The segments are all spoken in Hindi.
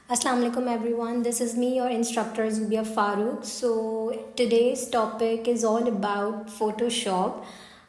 Assalamu alaikum everyone, this is me your instructor Zubia Farooq. So today's topic is all about Photoshop.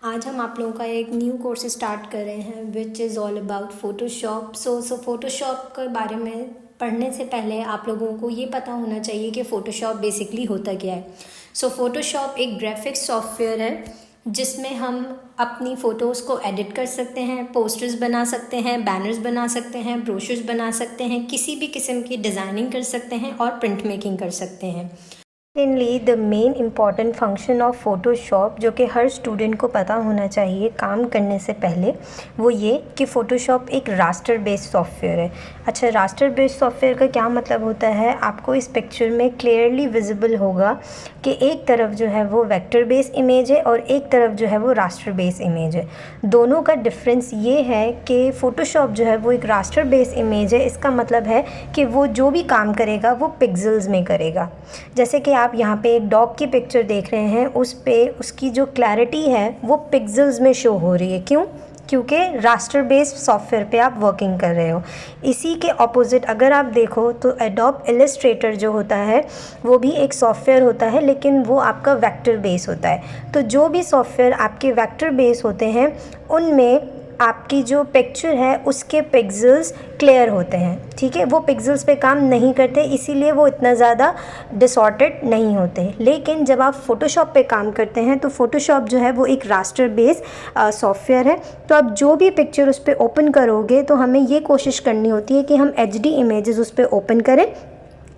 आज हम आप लोगों का एक न्यू कोर्स स्टार्ट कर रहे हैं which is all about Photoshop. So Photoshop के बारे में पढ़ने से पहले आप लोगों को ये पता होना चाहिए कि फ़ोटोशॉप बेसिकली होता क्या है. सो फ़ोटोशॉप एक ग्राफिक्स सॉफ्टवेयर है जिसमें हम अपनी फ़ोटोज़ को एडिट कर सकते हैं, पोस्टर्स बना सकते हैं, बैनर्स बना सकते हैं, ब्रोशर्स बना सकते हैं, किसी भी किस्म की डिज़ाइनिंग कर सकते हैं और प्रिंट मेकिंग कर सकते हैं. Mainly the main important function of Photoshop जो कि हर स्टूडेंट को पता होना चाहिए काम करने से पहले, वो ये कि फ़ोटोशॉप एक रास्टर बेस्ड सॉफ्टवेयर है. अच्छा, रास्टर बेस्ड सॉफ्टवेयर का क्या मतलब होता है? आपको इस पिक्चर में क्लियरली विजिबल होगा कि एक तरफ जो है वो वेक्टर बेस्ड इमेज है और एक तरफ जो है वो रास्टर बेस्ड इमेज है. दोनों का डिफरेंस ये है कि फ़ोटोशॉप जो है वो एक रास्टर बेस्ड इमेज है. इसका मतलब है कि वो जो भी काम करेगा वो पिक्सल्स में करेगा. जैसे कि आप यहाँ पे एक डॉग की पिक्चर देख रहे हैं, उस पे उसकी जो क्लैरिटी है वो पिक्सल्स में शो हो रही है. क्यों? क्योंकि रास्टर बेस्ड सॉफ्टवेयर पे आप वर्किंग कर रहे हो. इसी के ऑपोजिट अगर आप देखो तो एडोब इलस्ट्रेटर जो होता है वो भी एक सॉफ्टवेयर होता है, लेकिन वो आपका वेक्टर बेस होता है. तो जो भी सॉफ्टवेयर आपके वेक्टर बेस होते हैं उनमें आपकी जो पिक्चर है उसके पिक्सल्स क्लियर होते हैं. ठीक है, वो पिक्सल्स पे काम नहीं करते, इसीलिए वो इतना ज़्यादा डिसऑर्डेड नहीं होते. लेकिन जब आप फ़ोटोशॉप पे काम करते हैं तो फ़ोटोशॉप जो है वो एक रास्टर बेस्ड सॉफ्टवेयर है. तो आप जो भी पिक्चर उस पर ओपन करोगे तो हमें ये कोशिश करनी होती है कि हम HD इमेजेस उस पर ओपन करें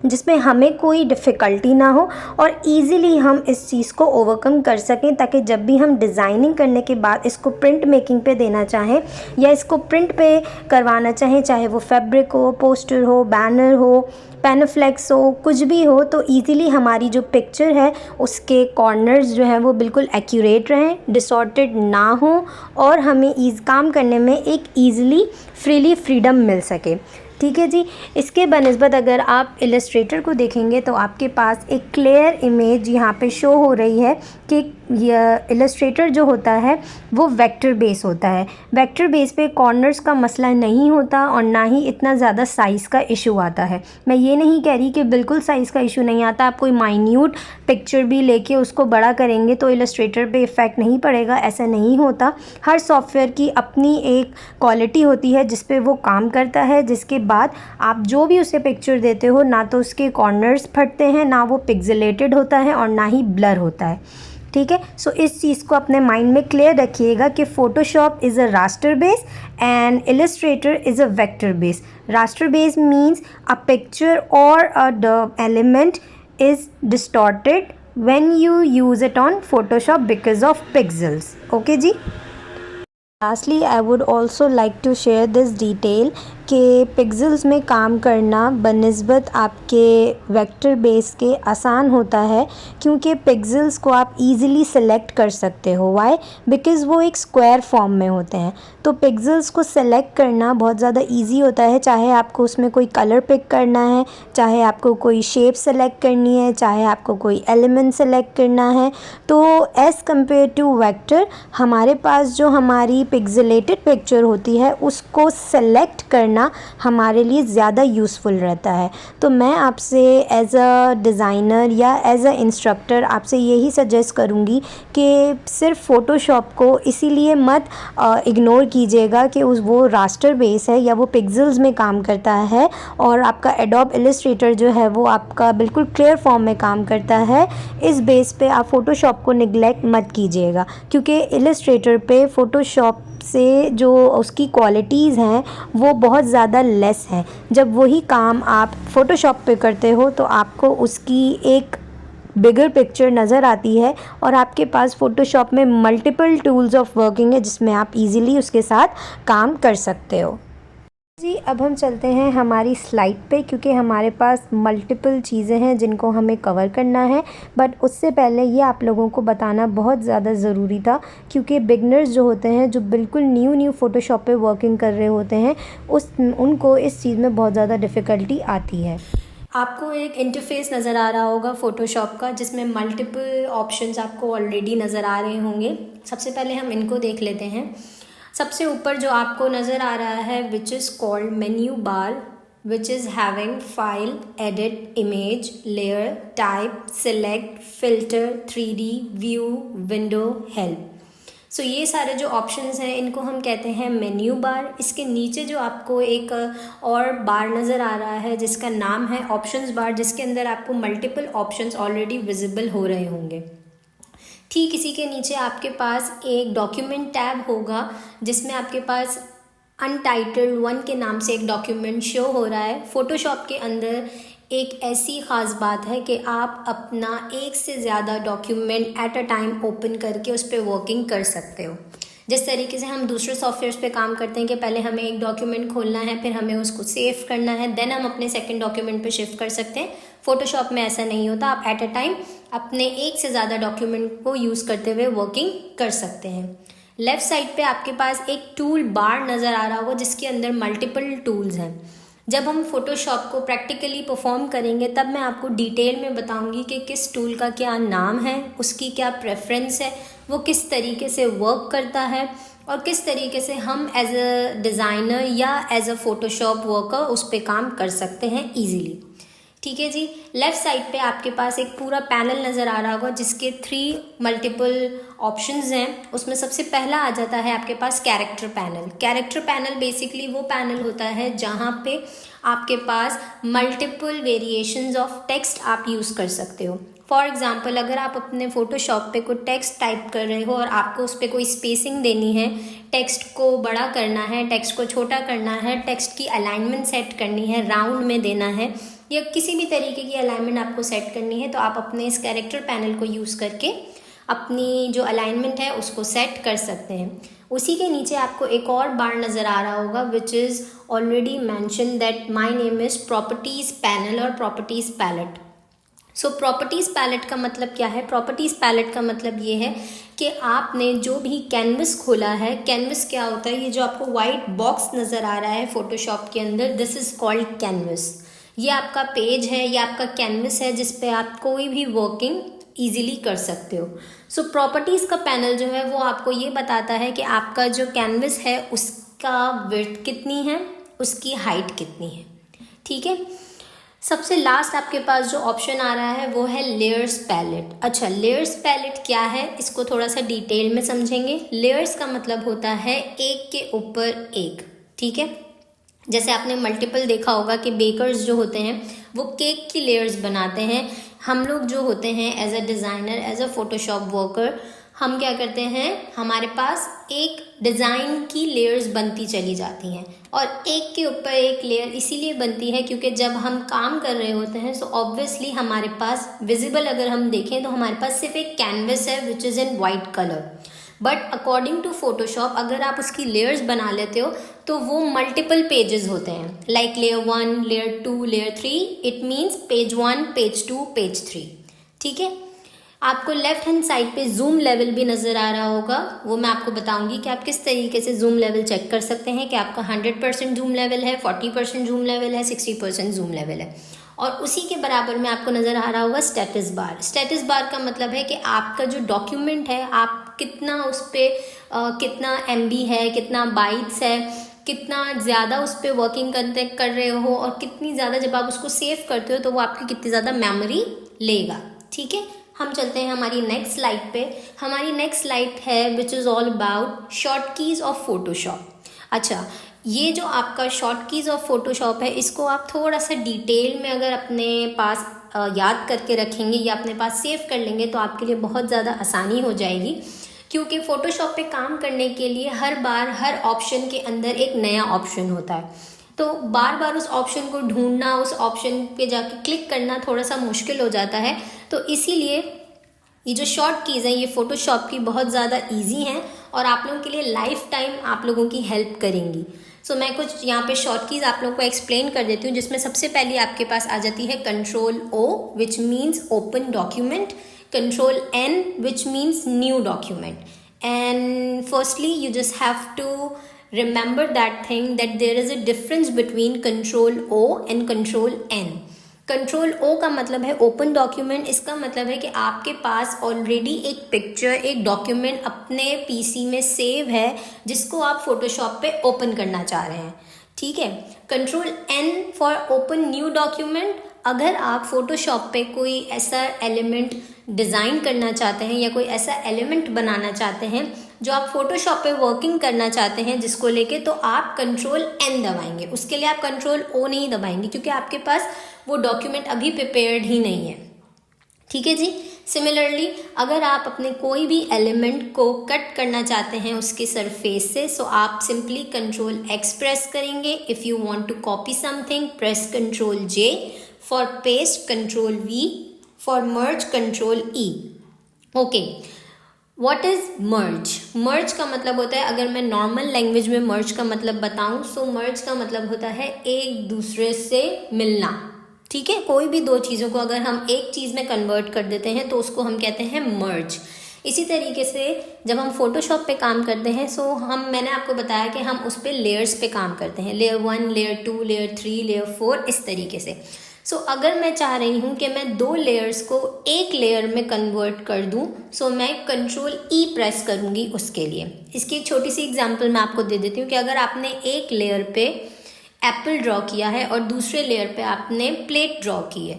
जिसमें हमें कोई डिफ़िकल्टी ना हो और इजीली हम इस चीज़ को ओवरकम कर सकें, ताकि जब भी हम डिज़ाइनिंग करने के बाद इसको प्रिंट मेकिंग पे देना चाहें या इसको प्रिंट पे करवाना चाहें, चाहे वो फैब्रिक हो, पोस्टर हो, बैनर हो, पैनाफ्लेक्स हो, कुछ भी हो, तो इजीली हमारी जो पिक्चर है उसके कॉर्नर्स जो हैं वो बिल्कुल एक्यूरेट रहें, डिसऑर्डेड ना हो और हमें काम करने में एक ईज़िली फ्रीडम मिल सके. ठीक है जी. इसके बनिस्बत अगर आप इलस्ट्रेटर को देखेंगे तो आपके पास एक क्लियर इमेज यहाँ पे शो हो रही है कि इलस्ट्रेटर जो होता है वो वेक्टर बेस होता है. वेक्टर बेस पे कॉर्नर्स का मसला नहीं होता और ना ही इतना ज़्यादा साइज़ का इशू आता है. मैं ये नहीं कह रही कि बिल्कुल साइज़ का इशू नहीं आता. आप कोई माइन्यूट पिक्चर भी लेके उसको बड़ा करेंगे तो इलस्ट्रेटर पे इफ़ेक्ट नहीं पड़ेगा, ऐसा नहीं होता. हर सॉफ्टवेयर की अपनी एक क्वालिटी होती है जिस पे वो काम करता है, जिसके बाद आप जो भी उसे पिक्चर देते हो ना तो उसके कॉर्नर्स फटते हैं, ना वो पिक्सेलेटेड होता है और ना ही ब्लर होता है. ठीक है. सो इस चीज़ को अपने माइंड में क्लियर रखिएगा कि Photoshop is a raster base and Illustrator is a vector base. Raster base means a picture और a element is distorted when you use it on Photoshop because of pixels. Okay जी. Lastly, I would also like to share this detail कि पिक्सल्स में काम करना बनिस्बत आपके वेक्टर बेस के आसान होता है, क्योंकि पिक्सल्स को आप इजीली सेलेक्ट कर सकते हो. व्हाई? बिकॉज़ वो एक स्क्वायर फॉर्म में होते हैं. तो पिक्सल्स को सेलेक्ट करना बहुत ज़्यादा इजी होता है, चाहे आपको उसमें कोई कलर पिक करना है, चाहे आपको कोई शेप सेलेक्ट करनी है, चाहे आपको कोई एलिमेंट सेलेक्ट करना है. तो एज़ कम्पेयर टू वेक्टर, हमारे पास जो हमारी पिक्सेलेटेड पिक्चर होती है उसको सेलेक्ट करना हमारे लिए ज़्यादा यूज़फुल रहता है. तो मैं आपसे एज अ डिज़ाइनर या एज अ इंस्ट्रक्टर आपसे यही सजेस्ट करूँगी कि सिर्फ फ़ोटोशॉप को इसीलिए मत इग्नोर कीजिएगा कि वो रास्टर बेस है या वो पिक्सल्स में काम करता है और आपका एडोब इलस्ट्रेटर जो है वो आपका बिल्कुल क्लियर फॉर्म में काम करता है. इस बेस पे आप फ़ोटोशॉप को निगलेक्ट मत कीजिएगा, क्योंकि इलस्ट्रेटर पे फ़ोटोशॉप से जो उसकी क्वालिटीज़ हैं वो बहुत ज़्यादा लेस हैं. जब वही काम आप फ़ोटोशॉप पे करते हो तो आपको उसकी एक बिगर पिक्चर नज़र आती है और आपके पास फ़ोटोशॉप में मल्टीपल टूल्स ऑफ वर्किंग है जिसमें आप इजीली उसके साथ काम कर सकते हो. जी, अब हम चलते हैं हमारी स्लाइड पे, क्योंकि हमारे पास मल्टीपल चीज़ें हैं जिनको हमें कवर करना है. बट उससे पहले ये आप लोगों को बताना बहुत ज़्यादा ज़रूरी था, क्योंकि बिगनर्स जो होते हैं, जो बिल्कुल न्यू फ़ोटोशॉप पे वर्किंग कर रहे होते हैं, उनको इस चीज़ में बहुत ज़्यादा डिफ़िकल्टी आती है. आपको एक इंटरफेस नज़र आ रहा होगा फ़ोटोशॉप का, जिसमें मल्टीपल ऑप्शंस आपको ऑलरेडी नज़र आ रहे होंगे. सबसे पहले हम इनको देख लेते हैं. सबसे ऊपर जो आपको नज़र आ रहा है which is called menu bar, which is having file, edit, image, layer, type, select, filter, 3D, view, window, help. सो ये सारे जो ऑप्शंस हैं इनको हम कहते हैं मेन्यू बार। इसके नीचे जो आपको एक और बार नज़र आ रहा है जिसका नाम है ऑप्शंस बार, जिसके अंदर आपको मल्टीपल ऑप्शंस ऑलरेडी विजिबल हो रहे होंगे। ठीक इसी के नीचे आपके पास एक डॉक्यूमेंट टैब होगा जिसमें आपके पास अनटाइटल्ड 1 के नाम से एक डॉक्यूमेंट शो हो रहा है। फ़ोटोशॉप के अंदर एक ऐसी ख़ास बात है कि आप अपना एक से ज़्यादा document at a time open करके उस पर वर्किंग कर सकते हो। जिस तरीके से हम दूसरे सॉफ्टवेयर्स पे काम करते हैं कि पहले हमें एक डॉक्यूमेंट खोलना है, फिर हमें उसको सेव करना है, देन हम अपने सेकंड डॉक्यूमेंट पे शिफ्ट कर सकते हैं। फ़ोटोशॉप में ऐसा नहीं होता, आप एट अ टाइम अपने एक से ज़्यादा डॉक्यूमेंट को यूज़ करते हुए वर्किंग कर सकते हैं। लेफ़्ट साइड पे आपके पास एक टूल बार नज़र आ रहा होगा जिसके अंदर मल्टीपल टूल्स हैं। जब हम फ़ोटोशॉप को प्रैक्टिकली परफॉर्म करेंगे तब मैं आपको डिटेल में बताऊंगी कि किस टूल का क्या नाम है, उसकी क्या प्रेफरेंस है, वो किस तरीके से वर्क करता है और किस तरीके से हम एज अ डिज़ाइनर या एज अ फ़ोटोशॉप वर्कर उस पर काम कर सकते हैं ईजीली। ठीक है जी। लेफ़्ट साइड पे आपके पास एक पूरा पैनल नज़र आ रहा होगा जिसके 3 मल्टीपल ऑप्शंस हैं। उसमें सबसे पहला आ जाता है आपके पास character panel. Character panel basically वो पैनल होता है जहाँ पे आपके पास मल्टीपल वेरिएशंस ऑफ टेक्स्ट आप यूज़ कर सकते हो। फॉर एग्ज़ाम्पल, अगर आप अपने फ़ोटोशॉप पे कोई टेक्स्ट टाइप कर रहे हो और आपको उस पर कोई स्पेसिंग देनी है, टेक्स्ट को बड़ा करना है, टेक्स्ट को छोटा करना है, टेक्स्ट की अलाइनमेंट सेट करनी है, राउंड में देना है या किसी भी तरीके की अलाइनमेंट आपको सेट करनी है, तो आप अपने इस कैरेक्टर पैनल को यूज़ करके अपनी जो अलाइनमेंट है उसको सेट कर सकते हैं। उसी के नीचे आपको एक और बार नज़र आ रहा होगा which is already mention that my name is properties panel और प्रॉपर्टीज़ पैलेट। सो प्रॉपर्टीज़ पैलेट का मतलब क्या है? प्रॉपर्टीज़ पैलेट का मतलब ये है कि आपने जो भी कैनवस खोला है, कैनवस क्या होता है? ये जो आपको वाइट बॉक्स नज़र आ रहा है फ़ोटोशॉप के अंदर, दिस इज़ कॉल्ड कैनवस। ये आपका पेज है, ये आपका कैनवस है जिस पे आप कोई भी वर्किंग ईजिली कर सकते हो। सो प्रॉपर्टीज़ का पैनल जो है वो आपको ये बताता है कि आपका जो कैनवस है उसका विड्थ कितनी है, उसकी हाइट कितनी है। ठीक है। सबसे लास्ट आपके पास जो ऑप्शन आ रहा है वो है लेयर्स पैलेट। अच्छा, लेयर्स पैलेट क्या है इसको थोड़ा सा डिटेल में समझेंगे। लेयर्स का मतलब होता है एक के ऊपर एक। ठीक है। जैसे आपने मल्टीपल देखा होगा कि बेकर्स जो होते हैं वो केक की लेयर्स बनाते हैं। हम लोग जो होते हैं as a designer, as a Photoshop worker, हम क्या करते हैं, हमारे पास एक डिज़ाइन की लेयर्स बनती चली जाती हैं और एक के ऊपर एक लेयर इसीलिए बनती है क्योंकि जब हम काम कर रहे होते हैं सो ऑब्वियसली हमारे पास विजिबल अगर हम देखें तो हमारे पास सिर्फ एक कैनवस है which is in white colour. But according to Photoshop अगर आप उसकी लेयर्स बना लेते हो तो वो मल्टीपल पेजेस होते हैं, like layer 1, layer 2, layer 3। It means page 1, page 2, page 3। ठीक है। आपको लेफ्ट हैंड साइड पे जूम लेवल भी नज़र आ रहा होगा, वो मैं आपको बताऊंगी कि आप किस तरीके से जूम लेवल चेक कर सकते हैं कि आपका 100% जूम लेवल है, 40% जूम लेवल है, 60% जूम लेवल है। और उसी के बराबर में आपको नज़र आ रहा होगा स्टेटस बार। स्टेटस बार का मतलब है कि आपका जो डॉक्यूमेंट है आप कितना उस पर कितना MB है, कितना बाइट्स है, कितना ज़्यादा उस पर वर्किंग कर रहे हो और कितनी ज़्यादा जब आप उसको सेव करते हो तो वो आपकी कितनी ज़्यादा मेमोरी लेगा। ठीक है। हम चलते हैं हमारी नेक्स्ट स्लाइड पे। हमारी नेक्स्ट स्लाइड है which is all about short keys of Photoshop. अच्छा, ये जो आपका शॉर्ट कीज़ ऑफ फोटोशॉप है इसको आप थोड़ा सा डिटेल में अगर अपने पास याद करके रखेंगे या अपने पास सेव कर लेंगे तो आपके लिए बहुत ज़्यादा आसानी हो जाएगी, क्योंकि फ़ोटोशॉप पे काम करने के लिए हर बार हर ऑप्शन के अंदर एक नया ऑप्शन होता है, तो बार बार उस ऑप्शन को ढूंढना, उस ऑप्शन पे जाके क्लिक करना थोड़ा सा मुश्किल हो जाता है। तो इसीलिए ये जो शॉर्ट कीज़ हैं ये फ़ोटोशॉप की बहुत ज़्यादा इजी हैं और आप लोगों के लिए लाइफ टाइम आप लोगों की हेल्प करेंगी। सो मैं कुछ यहाँ पे शॉर्ट कीज़ आप लोगों को एक्सप्लेन कर देती हूँ, जिसमें सबसे पहले आपके पास आ जाती है control O which means open document, control N which means new document. And firstly you just have to remember that thing that there is a difference between control O and control N. Control O का मतलब है ओपन डॉक्यूमेंट। इसका मतलब है कि आपके पास ऑलरेडी एक पिक्चर, एक डॉक्यूमेंट अपने PC में सेव है जिसको आप फोटोशॉप पे ओपन करना चाह रहे हैं। ठीक है। Control N for open new document. अगर आप फोटोशॉप पे कोई ऐसा एलिमेंट डिज़ाइन करना चाहते हैं या कोई ऐसा एलिमेंट बनाना चाहते हैं जो आप फोटोशॉप पे वर्किंग करना चाहते हैं जिसको लेके, तो आप कंट्रोल एन दबाएंगे। उसके लिए आप कंट्रोल ओ नहीं दबाएंगे क्योंकि आपके पास वो डॉक्यूमेंट अभी प्रिपेयर्ड ही नहीं है। ठीक है जी। सिमिलरली अगर आप अपने कोई भी एलिमेंट को कट करना चाहते हैं उसके सरफेस से, सो आप सिंपली कंट्रोल एक्स प्रेस करेंगे। If you want to copy something press control J, for paste control V, for merge control E. Okay, what is merge? Merge का मतलब होता है, अगर मैं नॉर्मल लैंग्वेज में मर्ज का मतलब बताऊं, सो मर्ज का मतलब होता है एक दूसरे से मिलना। ठीक है, कोई भी दो चीज़ों को अगर हम एक चीज़ में कन्वर्ट कर देते हैं तो उसको हम कहते हैं मर्ज। इसी तरीके से जब हम फोटोशॉप पे काम करते हैं, सो मैंने आपको बताया कि हम उस पर लेयर्स पे काम करते हैं, लेयर 1, लेयर 2, लेयर 3, लेयर 4, इस तरीके से। सो अगर मैं चाह रही हूँ कि मैं दो लेयर्स को एक लेयर में कन्वर्ट कर दूँ, सो मैं कंट्रोल ई प्रेस करूँगी उसके लिए। इसकी एक छोटी सी एग्जांपल मैं आपको दे देती हूँ कि अगर आपने एक लेयर पे एप्पल ड्रॉ किया है और दूसरे लेयर पे आपने प्लेट ड्रॉ की है,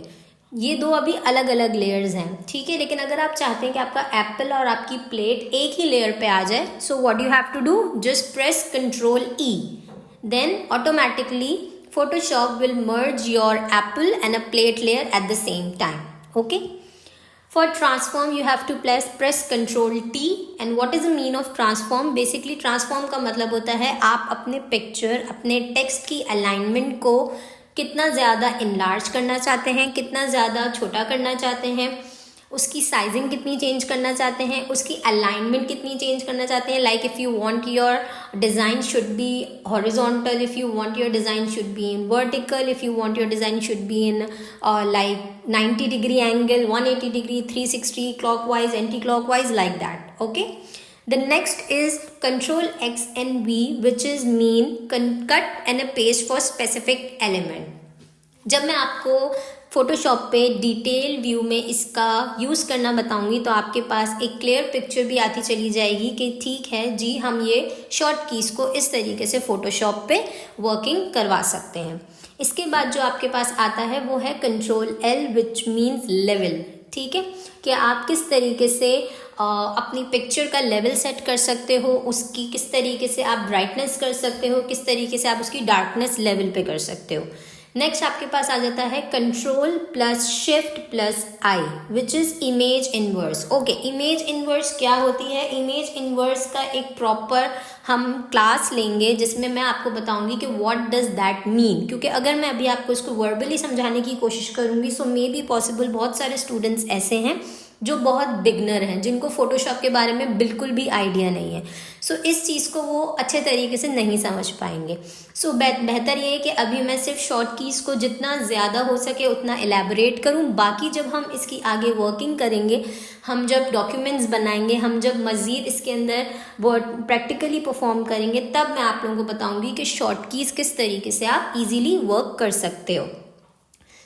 ये दो अभी अलग अलग लेयर्स हैं। ठीक है, लेकिन अगर आप चाहते हैं कि आपका एप्पल और आपकी प्लेट एक ही लेयर पे आ जाए, so what you have to do, just press control E, then automatically Photoshop will merge your apple and a plate layer at the same time. Okay. For transform you have to press Ctrl T, and what is the mean of transform? Basically transform का मतलब होता है आप अपने पिक्चर, अपने टेक्स्ट की अलाइनमेंट को कितना ज़्यादा इनलार्ज करना चाहते हैं, कितना ज़्यादा छोटा करना चाहते हैं, उसकी साइजिंग कितनी चेंज करना चाहते हैं, उसकी अलाइनमेंट कितनी चेंज करना चाहते हैं। Like if you want your design should be horizontal, if you want your design should be in vertical, if you want your design should be in like 90 degree angle, 180 degree, 360 clockwise, anti clockwise, like that. Okay, the next is control X and V, which is mean cut and a paste for specific element। जब मैं आपको फोटोशॉप पे डिटेल व्यू में इसका यूज़ करना बताऊंगी तो आपके पास एक क्लियर पिक्चर भी आती चली जाएगी कि ठीक है जी, हम ये शॉर्ट कीज़ को इस तरीके से फोटोशॉप पे वर्किंग करवा सकते हैं। इसके बाद जो आपके पास आता है वो है control L, which means level. ठीक है, कि आप किस तरीके से अपनी पिक्चर का लेवल सेट कर सकते हो, उसकी किस तरीके से आप ब्राइटनेस कर सकते हो, किस तरीके से आप उसकी डार्कनेस लेवल पे कर सकते हो। नेक्स्ट आपके पास आ जाता है control plus shift plus I, which is image inverse. Okay, image inverse क्या होती है? इमेज इनवर्स का एक प्रॉपर हम क्लास लेंगे जिसमें मैं आपको बताऊंगी कि व्हाट डज दैट मीन, क्योंकि अगर मैं अभी आपको इसको वर्बली समझाने की कोशिश करूंगी सो मे बी पॉसिबल बहुत सारे स्टूडेंट्स ऐसे हैं जो बहुत बिगनर हैं, जिनको फोटोशॉप के बारे में बिल्कुल भी आइडिया नहीं है। सो इस चीज़ को वो अच्छे तरीके से नहीं समझ पाएंगे। सो बेहतर ये है कि अभी मैं सिर्फ शॉर्ट कीज़ को जितना ज़्यादा हो सके उतना एलैबोरेट करूं, बाकी जब हम इसकी आगे वर्किंग करेंगे, हम जब डॉक्यूमेंट्स बनाएंगे, हम जब मज़ीद इसके अंदर वो प्रैक्टिकली परफॉर्म करेंगे, तब मैं आप लोगों को बताऊँगी कि शॉर्ट कीज़ किस तरीके से आप ईजीली वर्क कर सकते हो।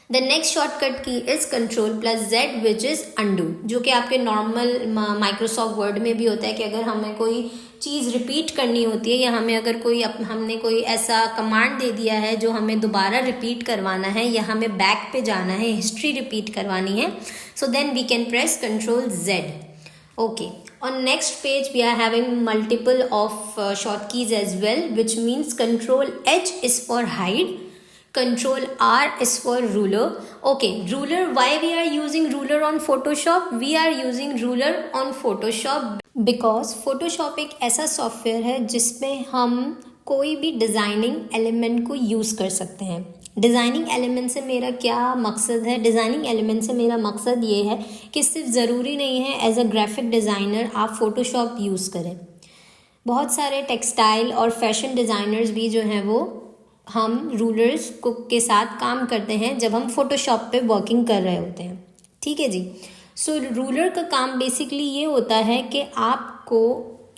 द नेक्स्ट शॉर्टकट की is control plus Z, which is undo, जो कि आपके नॉर्मल माइक्रोसॉफ्ट वर्ड में भी होता है कि अगर हमें कोई चीज़ रिपीट करनी होती है या हमें अगर हमने कोई ऐसा कमांड दे दिया है जो हमें दोबारा रिपीट करवाना है या हमें बैक पे जाना है, हिस्ट्री रिपीट करवानी है, so then we can press control Z. Okay, on next page we are having multiple of short keys as well, which means control H is for hide, control R is for ruler. Okay, ruler, why we are using ruler on Photoshop? We are using ruler on Photoshop because Photoshop एक ऐसा सॉफ्टवेयर है जिसमें हम कोई भी डिज़ाइनिंग एलिमेंट को यूज़ कर सकते हैं। डिज़ाइनिंग एलिमेंट से मेरा क्या मकसद है? डिज़ाइनिंग एलिमेंट से मेरा मकसद ये है कि सिर्फ ज़रूरी नहीं है एज अ ग्राफिक डिज़ाइनर आप फ़ोटोशॉप यूज़ करें। बहुत सारे टेक्सटाइल और फैशन डिज़ाइनर्स भी जो हैं वो हम रूलर्स को के साथ काम करते हैं जब हम फोटोशॉप पे वर्किंग कर रहे होते हैं। ठीक है जी। सो रूलर का काम बेसिकली ये होता है कि आपको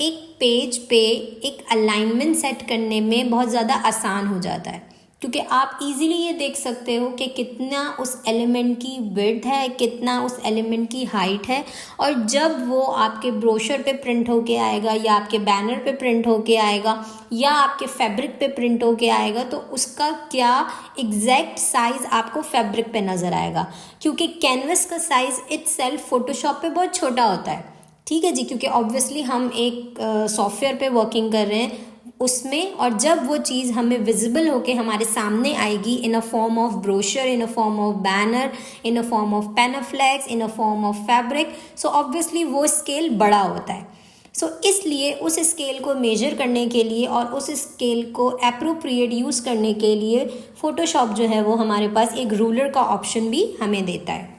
एक पेज पे एक अलाइनमेंट सेट करने में बहुत ज़्यादा आसान हो जाता है। क्योंकि आप इजीली ये देख सकते हो कि कितना उस एलिमेंट की विड्थ है, कितना उस एलिमेंट की हाइट है, और जब वो आपके ब्रोशर पे प्रिंट होके आएगा या आपके बैनर पे प्रिंट होके आएगा या आपके फैब्रिक पे प्रिंट होके आएगा तो उसका क्या एग्जैक्ट साइज़ आपको फैब्रिक पे नज़र आएगा, क्योंकि कैनवस का साइज़ इटसेल्फ फोटोशॉप पे बहुत छोटा होता है। ठीक है जी, क्योंकि ऑब्वियसली हम एक सॉफ्टवेयर पे वर्किंग कर रहे हैं उसमें, और जब वो चीज़ हमें विजिबल होके हमारे सामने आएगी in a form of brochure, in a form of banner, in a form of panaflex, in a form of fabric, so obviously वो स्केल बड़ा होता है। सो इसलिए उस स्केल को मेजर करने के लिए और उस स्केल को एप्रोप्रिएट यूज़ करने के लिए फ़ोटोशॉप जो है वो हमारे पास एक रूलर का ऑप्शन भी हमें देता है।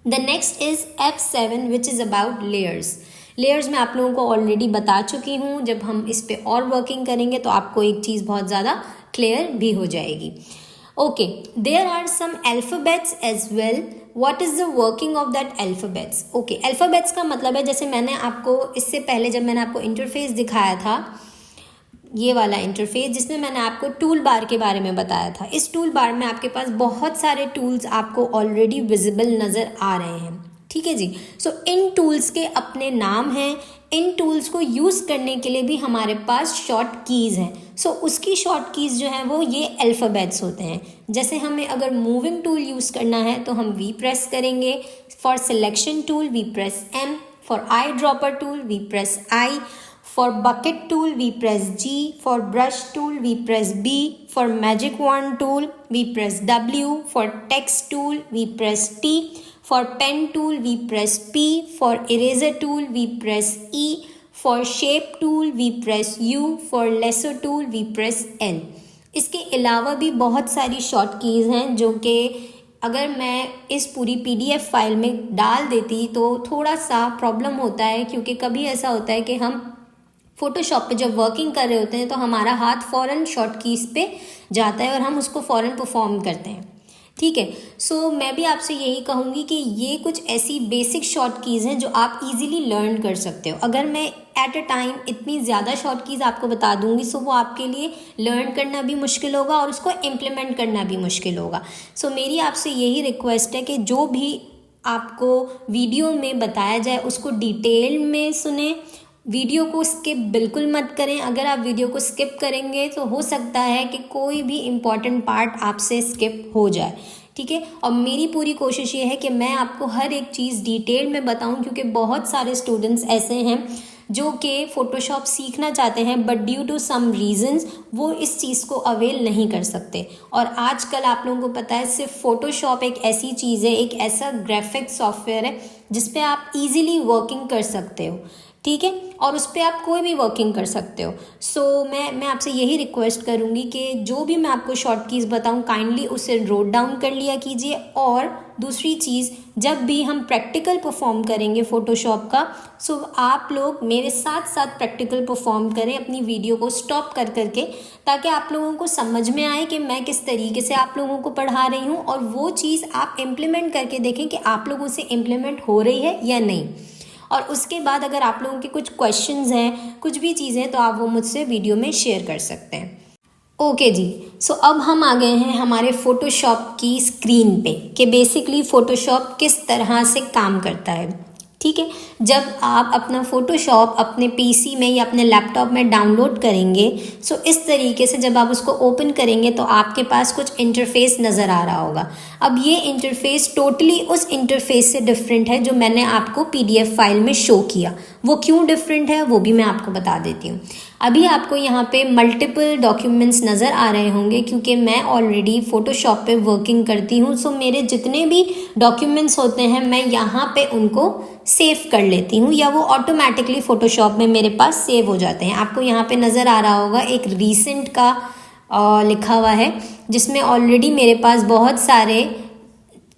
The next is F7 which is about layers. Layers मैं आप लोगों को ऑलरेडी बता चुकी हूँ, जब हम इस पे और वर्किंग करेंगे तो आपको एक चीज़ बहुत ज़्यादा क्लियर भी हो जाएगी। Okay, there are some alphabets as well. What is the working of that alphabets? Okay, alphabets का मतलब है, जैसे मैंने आपको इससे पहले जब मैंने आपको इंटरफेस दिखाया था, ये वाला इंटरफेस जिसमें मैंने आपको टूल बार के बारे में बताया था, इस टूल बार में आपके पास बहुत सारे टूल्स आपको ऑलरेडी विजिबल नज़र आ रहे हैं। ठीक है जी, सो इन टूल्स के अपने नाम हैं, इन टूल्स को यूज़ करने के लिए भी हमारे पास शॉर्ट कीज़ हैं। सो उसकी शॉर्ट कीज़ जो हैं वो ये अल्फ़ाबेट्स होते हैं। जैसे हमें अगर मूविंग टूल यूज़ करना है तो हम वी प्रेस करेंगे, for selection tool we press M, for eye dropper tool we press I, for bucket tool we press G, for brush tool we press B, for magic wand tool we press W, for text tool we press T, for pen tool we press P, for eraser tool we press E, for shape tool we press U, for lasso tool we press L। इसके अलावा भी बहुत सारी शॉर्ट कीज़ हैं जो कि अगर मैं इस पूरी PDF फाइल में डाल देती तो थोड़ा सा प्रॉब्लम होता है, क्योंकि कभी ऐसा होता है कि हम फ़ोटोशॉप पे जब वर्किंग कर रहे होते हैं तो हमारा हाथ फ़ौरन शॉर्ट कीज़ पे जाता है और हम उसको फ़ौरन परफॉर्म करते हैं। ठीक है, सो मैं भी आपसे यही कहूँगी कि ये कुछ ऐसी बेसिक शॉर्ट कीज़ हैं जो आप इजीली लर्न कर सकते हो। अगर मैं एट अ टाइम इतनी ज़्यादा शॉर्ट कीज़ आपको बता दूँगी सो वो आपके लिए लर्न करना भी मुश्किल होगा और उसको इम्प्लीमेंट करना भी मुश्किल होगा। सो मेरी आपसे यही रिक्वेस्ट है कि जो भी आपको वीडियो में बताया जाए उसको डिटेल में सुने, वीडियो को स्किप बिल्कुल मत करें। अगर आप वीडियो को स्किप करेंगे तो हो सकता है कि कोई भी इम्पॉर्टेंट पार्ट आपसे स्किप हो जाए। ठीक है, और मेरी पूरी कोशिश ये है कि मैं आपको हर एक चीज़ डिटेल में बताऊं, क्योंकि बहुत सारे स्टूडेंट्स ऐसे हैं जो कि फ़ोटोशॉप सीखना चाहते हैं but due to some reasons वो इस चीज़ को अवेल नहीं कर सकते। और आजकल आप लोगों को पता है सिर्फ फ़ोटोशॉप एक ऐसी चीज़ है, एक ऐसा ग्राफिक सॉफ्टवेयर है जिस पे आप इजीली वर्किंग कर सकते हो। ठीक है, और उस पर आप कोई भी वर्किंग कर सकते हो। सो मैं आपसे यही रिक्वेस्ट करूँगी कि जो भी मैं आपको शॉर्ट कीज़ बताऊँ काइंडली उसे नोट डाउन कर लिया कीजिए। और दूसरी चीज़, जब भी हम प्रैक्टिकल परफॉर्म करेंगे फ़ोटोशॉप का, सो आप लोग मेरे साथ साथ प्रैक्टिकल परफॉर्म करें अपनी वीडियो को स्टॉप कर करके, ताकि आप लोगों को समझ में आए कि मैं किस तरीके से आप लोगों को पढ़ा रही हूँ, और वो चीज़ आप इम्प्लीमेंट करके देखें कि आप लोगों से इम्प्लीमेंट हो रही है या नहीं। और उसके बाद अगर आप लोगों के कुछ क्वेश्चंस हैं, कुछ भी चीज़ें, तो आप वो मुझसे वीडियो में शेयर कर सकते हैं। ओके जी, सो अब हम आ गए हैं हमारे फ़ोटोशॉप की स्क्रीन पे कि बेसिकली फ़ोटोशॉप किस तरह से काम करता है। ठीक है, जब आप अपना फ़ोटोशॉप अपने PC में या अपने लैपटॉप में डाउनलोड करेंगे, सो इस तरीके से जब आप उसको ओपन करेंगे तो आपके पास कुछ इंटरफेस नज़र आ रहा होगा। अब ये इंटरफेस टोटली उस इंटरफेस से डिफरेंट है जो मैंने आपको PDF फाइल में शो किया। वो क्यों डिफरेंट है वो भी मैं आपको बता देती हूँ। अभी आपको यहाँ पे मल्टीपल डॉक्यूमेंट्स नज़र आ रहे होंगे, क्योंकि मैं ऑलरेडी फ़ोटोशॉप पे वर्किंग करती हूँ। सो मेरे जितने भी डॉक्यूमेंट्स होते हैं मैं यहाँ पे उनको सेव कर लेती हूँ, या वो ऑटोमेटिकली फ़ोटोशॉप में मेरे पास सेव हो जाते हैं। आपको यहाँ पे नज़र आ रहा होगा एक रीसेंट का लिखा हुआ है, जिसमें ऑलरेडी मेरे पास बहुत सारे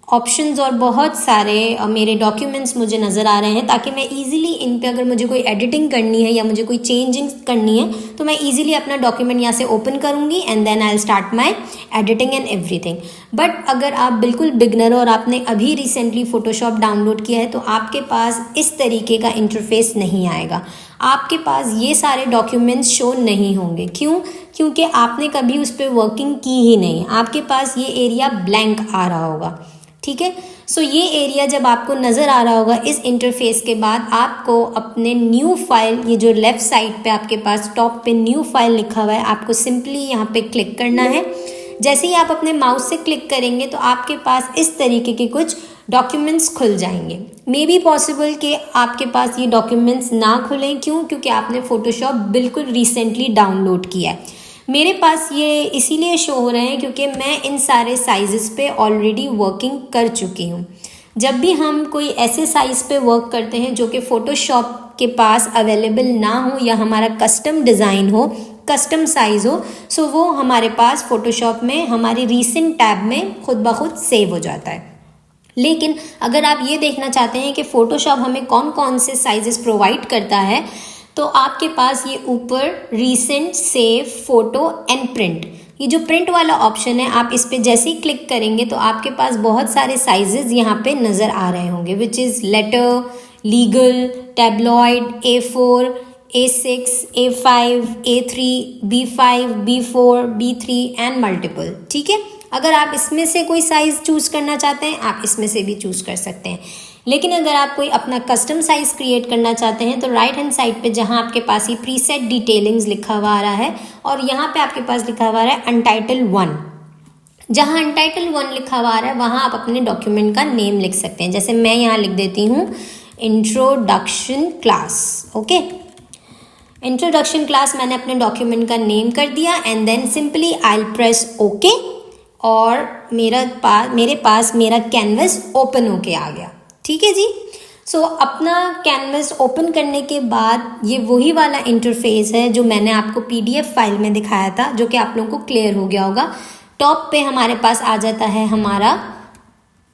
ऑप्शंस और बहुत सारे मेरे डॉक्यूमेंट्स मुझे नज़र आ रहे हैं, ताकि मैं इजीली इन पे अगर मुझे कोई एडिटिंग करनी है या मुझे कोई चेंजिंग करनी है तो मैं इजीली अपना डॉक्यूमेंट यहाँ से ओपन करूँगी and then I will start my editing and everything. But अगर आप बिल्कुल बिगनर हो और आपने अभी रिसेंटली फ़ोटोशॉप डाउनलोड किया है तो आपके पास इस तरीके का इंटरफेस नहीं आएगा। आपके पास ये सारे डॉक्यूमेंट्स शो नहीं होंगे। क्यों? क्योंकि आपने कभी उस पर वर्किंग की ही नहीं, आपके पास ये एरिया ब्लैंक आ रहा होगा। ठीक है, सो ये एरिया जब आपको नज़र आ रहा होगा इस इंटरफेस के बाद, आपको अपने न्यू फाइल, ये जो लेफ़्ट साइड पे आपके पास टॉप पे न्यू फाइल लिखा हुआ है, आपको सिंपली यहाँ पे क्लिक करना है। जैसे ही आप अपने माउस से क्लिक करेंगे तो आपके पास इस तरीके के कुछ डॉक्यूमेंट्स खुल जाएंगे। मे बी पॉसिबल कि आपके पास ये डॉक्यूमेंट्स ना खुलें। क्यों? क्योंकि आपने फ़ोटोशॉप बिल्कुल रिसेंटली डाउनलोड किया है। मेरे पास ये इसीलिए शो हो रहे हैं क्योंकि मैं इन सारे साइज़ पे ऑलरेडी वर्किंग कर चुकी हूँ। जब भी हम कोई ऐसे साइज़ पे वर्क करते हैं जो कि फ़ोटोशॉप के पास अवेलेबल ना हो या हमारा कस्टम डिज़ाइन हो, कस्टम साइज़ हो, सो वो हमारे पास फ़ोटोशॉप में हमारी रीसेंट टैब में खुद ब खुद सेव हो जाता है। लेकिन अगर आप ये देखना चाहते हैं कि फ़ोटोशॉप हमें कौन कौन से साइजेस प्रोवाइड करता है, तो आपके पास ये ऊपर recent, save, photo and print, ये जो प्रिंट वाला ऑप्शन है, आप इस पर जैसे ही क्लिक करेंगे तो आपके पास बहुत सारे साइजेस यहाँ पे नज़र आ रहे होंगे, which is letter, legal, tabloid, A4, A6, A5, A3, B5, B4, B3 and multiple. ठीक है, अगर आप इसमें से कोई साइज़ चूज़ करना चाहते हैं, आप इसमें से भी चूज़ कर सकते हैं। लेकिन अगर आप कोई अपना कस्टम साइज़ क्रिएट करना चाहते हैं तो राइट हैंड साइड पे जहां आपके पास ये प्रीसेट डिटेलिंग्स लिखा हुआ आ रहा है और यहाँ पे आपके पास लिखा हुआ आ रहा है अनटाइटल 1, जहां अनटाइटल 1 लिखा हुआ आ रहा है वहां आप अपने डॉक्यूमेंट का नेम लिख सकते हैं। जैसे मैं यहाँ लिख देती हूँ introduction class. Okay, introduction class मैंने अपने डॉक्यूमेंट का नेम कर दिया and then simply I will press okay और मेरे पास मेरा कैनवस ओपन होके आ गया। ठीक है जी, सो अपना कैनवस ओपन करने के बाद ये वही वाला इंटरफेस है जो मैंने आपको PDF फाइल में दिखाया था, जो कि आप लोगों को क्लियर हो गया होगा। टॉप पे हमारे पास आ जाता है हमारा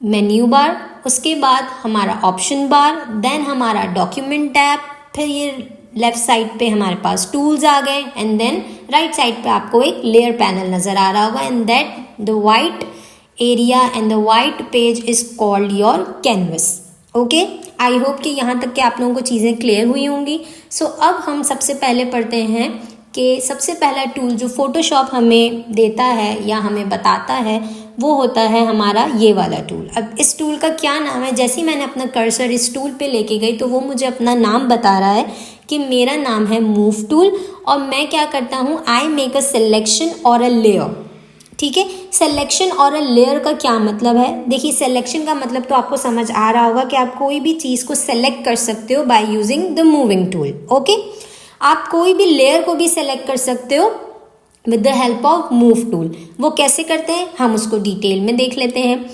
मेन्यू बार, उसके बाद हमारा ऑप्शन बार, देन हमारा डॉक्यूमेंट टैब, फिर ये लेफ्ट साइड पे हमारे पास टूल्स आ गए एंड देन राइट साइड पे आपको एक लेयर पैनल नज़र आ रहा होगा and that the white area and the white page is called your canvas. Okay, I hope कि यहाँ तक के आप लोगों को चीज़ें क्लियर हुई होंगी। सो अब हम सबसे पहले पढ़ते हैं कि सबसे पहला टूल जो फोटोशॉप हमें देता है या हमें बताता है वो होता है हमारा ये वाला टूल। अब इस टूल का क्या नाम है? जैसे ही मैंने अपना कर्सर इस टूल पे लेके गई तो वो मुझे अपना नाम बता रहा है कि मेरा नाम है मूव टूल और मैं क्या करता हूँ, आई मेक अ सिलेक्शन और अ लेयर। ठीक है, सिलेक्शन और अ लेयर का क्या मतलब है? देखिए, सिलेक्शन का मतलब तो आपको समझ आ रहा होगा कि आप कोई भी चीज़ को सेलेक्ट कर सकते हो by using the moving tool. Okay, आप कोई भी लेयर को भी सेलेक्ट कर सकते हो with the help of move tool. वो कैसे करते हैं हम उसको डिटेल में देख लेते हैं।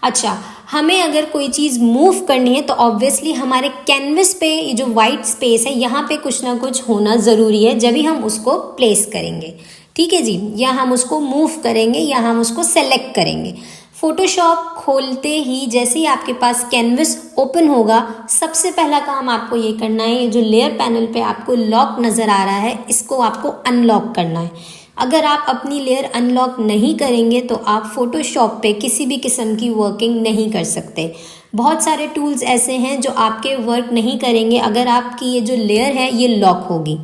अच्छा, हमें अगर कोई चीज़ मूव करनी है तो ऑब्वियसली हमारे कैनवस पे ये जो वाइट स्पेस है यहाँ पे कुछ ना कुछ होना ज़रूरी है, जब ही हम उसको प्लेस करेंगे। ठीक है जी, या हम उसको मूव करेंगे या हम उसको सेलेक्ट करेंगे। फोटोशॉप खोलते ही जैसे ही आपके पास कैनवस ओपन होगा, सबसे पहला काम आपको ये करना है, ये जो लेयर पैनल पे आपको लॉक नज़र आ रहा है इसको आपको अनलॉक करना है। अगर आप अपनी लेयर अनलॉक नहीं करेंगे तो आप फोटोशॉप पे किसी भी किस्म की वर्किंग नहीं कर सकते। बहुत सारे टूल्स ऐसे हैं जो आपके वर्क नहीं करेंगे अगर आपकी ये जो लेयर है ये लॉक होगी।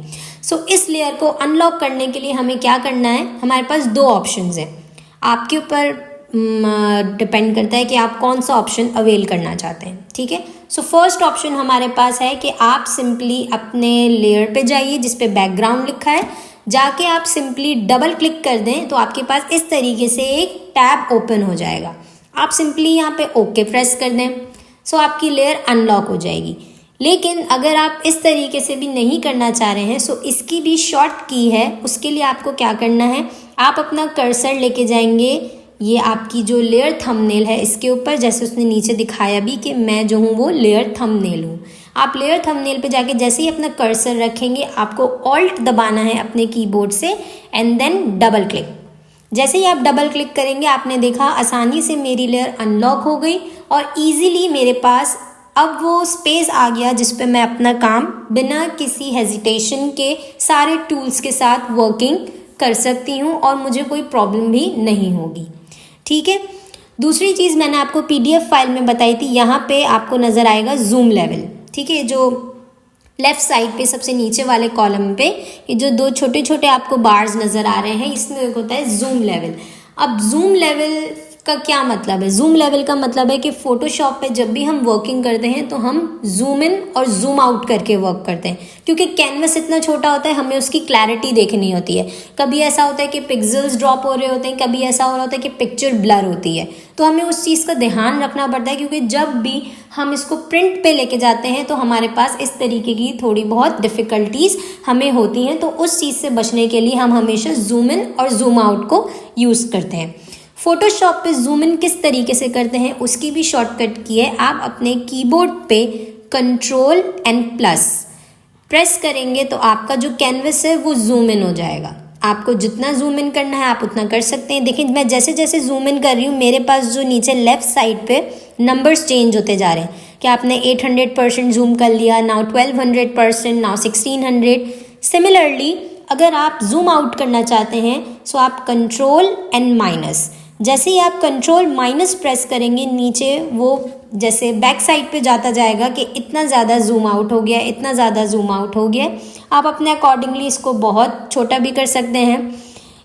सो इस लेयर को अनलॉक करने के लिए हमें क्या करना है, हमारे पास दो ऑप्शंस हैं। आपके ऊपर डिपेंड करता है कि आप कौन सा ऑप्शन अवेल करना चाहते हैं। ठीक है, सो फर्स्ट ऑप्शन हमारे पास है कि आप सिंपली अपने लेयर पे जाइए जिस पे बैकग्राउंड लिखा है, जाके आप सिंपली डबल क्लिक कर दें तो आपके पास इस तरीके से एक टैब ओपन हो जाएगा। आप सिंपली यहाँ पे ओके प्रेस कर दें, सो आपकी लेयर अनलॉक हो जाएगी। लेकिन अगर आप इस तरीके से भी नहीं करना चाह रहे हैं, सो इसकी भी शॉर्ट की है। उसके लिए आपको क्या करना है, आप अपना कर्सर लेके जाएंगे ये आपकी जो लेयर थंबनेल है इसके ऊपर, जैसे उसने नीचे दिखाया भी कि मैं जो हूँ वो लेयर थंबनेल हूँ। आप लेयर थंबनेल पे जाके जैसे ही अपना कर्सर रखेंगे आपको ऑल्ट दबाना है अपने कीबोर्ड से एंड देन डबल क्लिक। जैसे ही आप डबल क्लिक करेंगे आपने देखा आसानी से मेरी लेयर अनलॉक हो गई और इजीली मेरे पास अब वो स्पेस आ गया जिस पे मैं अपना काम बिना किसी हेजिटेशन के सारे टूल्स के साथ वर्किंग कर सकती हूँ और मुझे कोई प्रॉब्लम भी नहीं होगी। ठीक है, दूसरी चीज़ मैंने आपको PDF फाइल में बताई थी, यहाँ पे आपको नज़र आएगा जूम लेवल। ठीक है, जो लेफ़्ट साइड पे सबसे नीचे वाले कॉलम पे ये जो दो छोटे छोटे आपको बार्स नज़र आ रहे हैं, इसमें एक होता है जूम लेवल। अब जूम लेवल का क्या मतलब है? जूम लेवल का मतलब है कि फ़ोटोशॉप पे जब भी हम वर्किंग करते हैं तो हम जूम इन और जूम आउट करके वर्क करते हैं, क्योंकि कैनवस इतना छोटा होता है, हमें उसकी क्लैरिटी देखनी होती है। कभी ऐसा होता है कि पिक्सल्स ड्रॉप हो रहे होते हैं, कभी ऐसा हो रहा होता है कि पिक्चर ब्लर होती है, तो हमें उस चीज़ का ध्यान रखना पड़ता है, क्योंकि जब भी हम इसको प्रिंट पे लेके जाते हैं तो हमारे पास इस तरीके की थोड़ी बहुत डिफ़िकल्टीज़ हमें होती हैं। तो उस चीज़ से बचने के लिए हम हमेशा जूम इन और जूम आउट को यूज़ करते हैं। फ़ोटोशॉप पे जूम इन किस तरीके से करते हैं उसकी भी शॉर्टकट की है। आप अपने कीबोर्ड पे Ctrl+N प्रेस करेंगे तो आपका जो कैनवस है वो जूम इन हो जाएगा। आपको जितना जूम इन करना है आप उतना कर सकते हैं। देखिए मैं जैसे जैसे जूम इन कर रही हूँ, मेरे पास जो नीचे लेफ़्ट साइड पे नंबर्स चेंज होते जा रहे हैं कि आपने 800% जूम कर लिया, नाउ 1200%, नाउ 1600। सिमिलरली अगर आप जूम आउट करना चाहते हैं सो आप Ctrl+N। जैसे ही आप Ctrl- प्रेस करेंगे, नीचे वो जैसे बैक साइड पे जाता जाएगा कि इतना ज़्यादा जूम आउट हो गया, इतना ज़्यादा जूम आउट हो गया। आप अपने अकॉर्डिंगली इसको बहुत छोटा भी कर सकते हैं,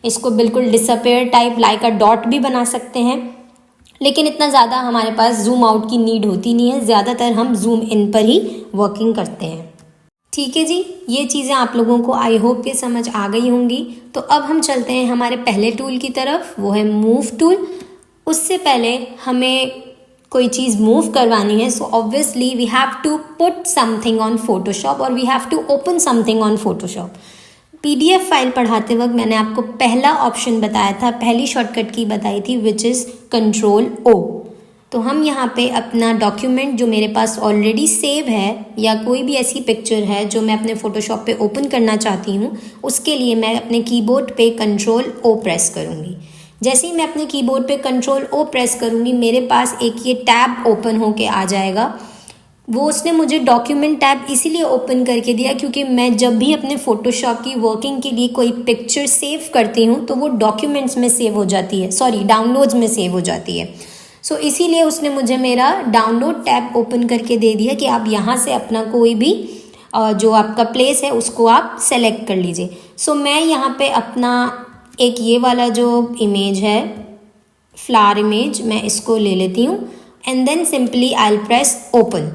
इसको बिल्कुल disappear type like a dot भी बना सकते हैं, लेकिन इतना ज़्यादा हमारे पास जूम आउट की नीड होती नहीं है। ज़्यादातर हम जूम इन पर ही वर्किंग करते हैं। ठीक है जी, ये चीज़ें आप लोगों को आई होप के समझ आ गई होंगी। तो अब हम चलते हैं हमारे पहले टूल की तरफ, वो है मूव टूल। उससे पहले हमें कोई चीज़ मूव करवानी है, so obviously we have to put something on Photoshop और we have to open something on Photoshop. PDF file पढ़ाते वक्त मैंने आपको पहला ऑप्शन बताया था, पहली शॉर्टकट की बताई थी, विच इज़ Ctrl+O। तो हम यहाँ पे अपना डॉक्यूमेंट जो मेरे पास ऑलरेडी सेव है या कोई भी ऐसी पिक्चर है जो मैं अपने फ़ोटोशॉप पे ओपन करना चाहती हूँ, उसके लिए मैं अपने कीबोर्ड पे Ctrl+O प्रेस करूँगी। जैसे ही मैं अपने कीबोर्ड पे Ctrl+O प्रेस करूँगी, मेरे पास एक ये टैब ओपन होके आ जाएगा। वो उसने मुझे डॉक्यूमेंट टैब इसीलिए ओपन करके दिया क्योंकि मैं जब भी अपने फ़ोटोशॉप की वर्किंग के लिए कोई पिक्चर सेव करती हूँ तो वो डॉक्यूमेंट्स में सेव हो जाती है, डाउनलोड्स में सेव हो जाती है। सो इसीलिए उसने मुझे मेरा डाउनलोड टैब ओपन करके दे दिया कि आप यहाँ से अपना कोई भी जो आपका प्लेस है उसको आप सेलेक्ट कर लीजिए। सो मैं यहाँ पे अपना एक ये वाला जो इमेज है, फ्लावर इमेज, मैं इसको ले लेती हूँ and then simply I will press open.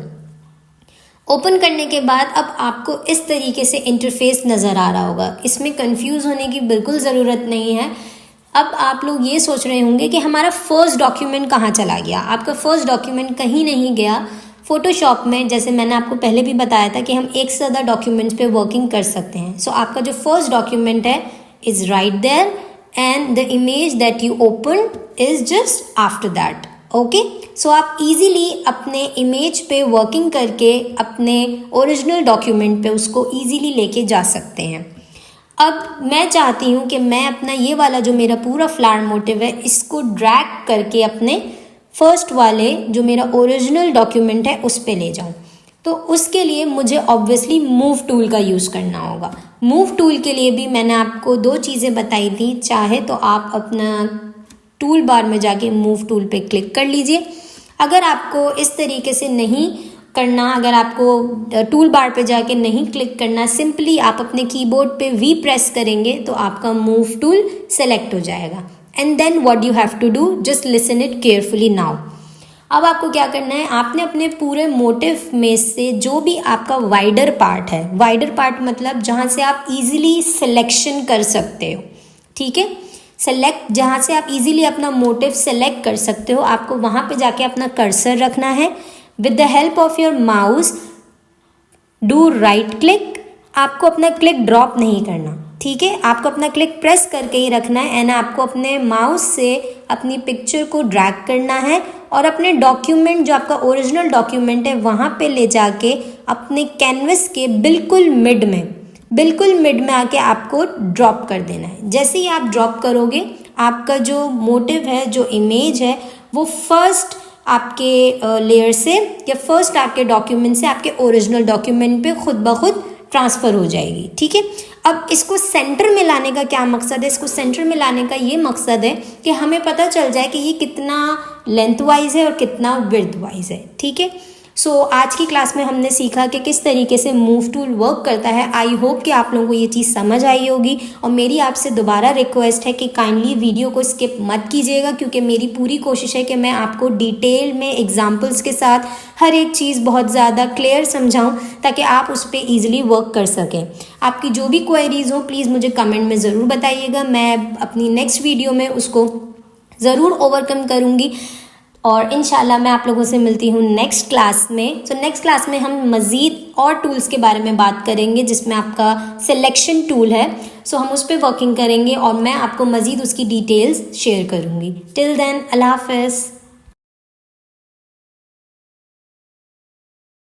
Open करने के बाद अब आपको इस तरीके से इंटरफेस नज़र आ रहा होगा। इसमें कंफ्यूज होने की बिल्कुल ज़रूरत नहीं है। अब आप लोग ये सोच रहे होंगे कि हमारा फर्स्ट डॉक्यूमेंट कहाँ चला गया। आपका फर्स्ट डॉक्यूमेंट कहीं नहीं गया। फ़ोटोशॉप में जैसे मैंने आपको पहले भी बताया था कि हम एक से ज़्यादा डॉक्यूमेंट्स पे वर्किंग कर सकते हैं। सो आपका जो फर्स्ट डॉक्यूमेंट है is right there and the image that you open is just after that. Okay, so आप इजीली अपने इमेज पे वर्किंग करके अपने ओरिजिनल डॉक्यूमेंट पे उसको इजीली लेके जा सकते हैं। अब मैं चाहती हूँ कि मैं अपना ये वाला जो मेरा पूरा फ्लावर मोटिव है इसको ड्रैग करके अपने फर्स्ट वाले जो मेरा ओरिजिनल डॉक्यूमेंट है उस पे ले जाऊँ। तो उसके लिए मुझे ऑब्वियसली मूव टूल का यूज़ करना होगा। मूव टूल के लिए भी मैंने आपको दो चीज़ें बताई थी। चाहे तो आप अपना टूल बार में जाके मूव टूल पे क्लिक कर लीजिए। अगर आपको इस तरीके से नहीं करना, अगर आपको टूल बार पे जाके नहीं क्लिक करना, सिंपली आप अपने कीबोर्ड पे V प्रेस करेंगे तो आपका मूव टूल सेलेक्ट हो जाएगा। And then what you have to do, just listen it carefully now. अब आपको क्या करना है, आपने अपने पूरे मोटिव में से जो भी आपका वाइडर पार्ट है, वाइडर पार्ट मतलब जहाँ से आप इजीली सिलेक्शन कर सकते हो, ठीक है, सेलेक्ट जहाँ से आप इजीली अपना मोटिव सेलेक्ट कर सकते हो, आपको वहाँ पे जाके अपना कर्सर रखना है। With the help of your mouse do right click. आपको अपना क्लिक ड्रॉप नहीं करना, ठीक है, आपको अपना क्लिक प्रेस करके ही रखना है एंड आपको अपने माउस से अपनी पिक्चर को ड्रैग करना है और अपने डॉक्यूमेंट जो आपका ओरिजिनल डॉक्यूमेंट है वहाँ पे ले जाके अपने कैनवस के बिल्कुल मिड में आके आपको ड्रॉप कर देना है। जैसे ही आप ड्रॉप करोगे आपका जो मोटिव है, जो इमेज है, वो फर्स्ट आपके लेयर से या फर्स्ट आपके डॉक्यूमेंट से आपके ओरिजिनल डॉक्यूमेंट पे खुद ब खुद ट्रांसफ़र हो जाएगी, ठीक है। अब इसको सेंटर में लाने का क्या मकसद है, इसको सेंटर में लाने का ये मकसद है कि हमें पता चल जाए कि ये कितना लेंथ वाइज है और कितना विड्थ वाइज है, ठीक है। आज की क्लास में हमने सीखा कि किस तरीके से मूव टूल वर्क करता है। आई होप कि आप लोगों को ये चीज़ समझ आई होगी, और मेरी आपसे दोबारा रिक्वेस्ट है कि काइंडली वीडियो को स्किप मत कीजिएगा, क्योंकि मेरी पूरी कोशिश है कि मैं आपको डिटेल में एग्जांपल्स के साथ हर एक चीज़ बहुत ज़्यादा क्लियर समझाऊं, ताकि आप उस पर ईजिली वर्क कर सकें। आपकी जो भी क्वेरीज हो प्लीज़ मुझे कमेंट में ज़रूर बताइएगा, मैं अपनी नेक्स्ट वीडियो में उसको ज़रूर ओवरकम करूँगी। और इंशाल्लाह मैं आप लोगों से मिलती हूँ नेक्स्ट क्लास में। नेक्स्ट क्लास में हम मज़ीद और टूल्स के बारे में बात करेंगे, जिसमें आपका सिलेक्शन टूल है। हम उस पर वर्किंग करेंगे और मैं आपको मज़ीद उसकी डिटेल्स शेयर करूँगी। टिल देन, अल्लाह हाफ़िज़।